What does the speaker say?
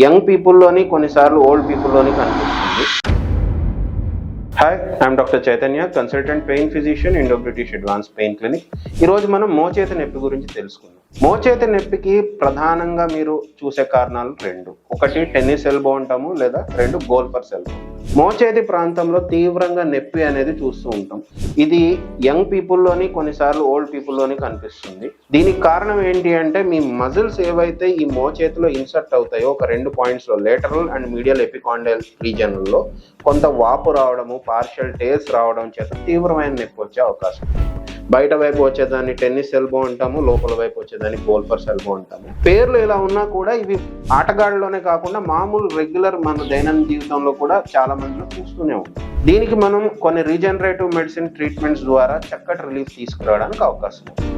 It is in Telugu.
యంగ్ పీపుల్లోని కొన్నిసార్లు ఓల్డ్ పీపుల్లోని కనిపిస్తుంది. Hi, I'm doctor Chaitanya, consultant pain physician Indo British advance pain clinic. ఈరోజు మనం మోచేతి నొప్పి గురించి తెలుసుకుందాం. మోచేతి నొప్పికి ప్రధానంగా మీరు చూసే కారణాలు రెండు. ఒకటి టెన్నిస్ ఎల్బో అంటాము, లేదా రెండు గోల్ఫర్స్ ఎల్బో. మోచేతి ప్రాంతంలో తీవ్రంగా నొప్పి అనేది చూస్తూ ఉంటాం. ఇది యంగ్ పీపుల్లోని కొన్నిసార్లు ఓల్డ్ పీపుల్లోని కనిపిస్తుంది. దీనికి కారణం ఏంటి అంటే, మీ మజిల్స్ ఏవైతే ఈ మోచేతిలో ఇన్సర్ట్ అవుతాయో ఒక 2 పాయింట్స్లో, లేటరల్ అండ్ మీడియల్ ఎపికాండల్ రీజన్లో కొంత వాపు రావడము, పార్షియల్ టేర్స్ రావడం చేత తీవ్రమైన నొప్పి వచ్చే అవకాశం. బయట వైపు వచ్చేదాన్ని టెన్నిస్ ఎల్బో అంటాము, లోపల వైపు వచ్చేదాన్ని గోల్ఫర్స్ ఎల్బో అంటాము. పేర్లు ఇలా ఉన్నా కూడా ఇవి ఆటగాళ్ళలోనే కాకుండా మామూలు రెగ్యులర్ మన దైనందిన జీవితంలో కూడా చాలా మందిలో చూస్తూనే ఉంటాం. దీనికి మనం కొన్ని రీజనరేటివ్ మెడిసిన్ ట్రీట్మెంట్స్ ద్వారా చక్కటి రిలీఫ్ తీసుకురావడానికి అవకాశం ఉంది.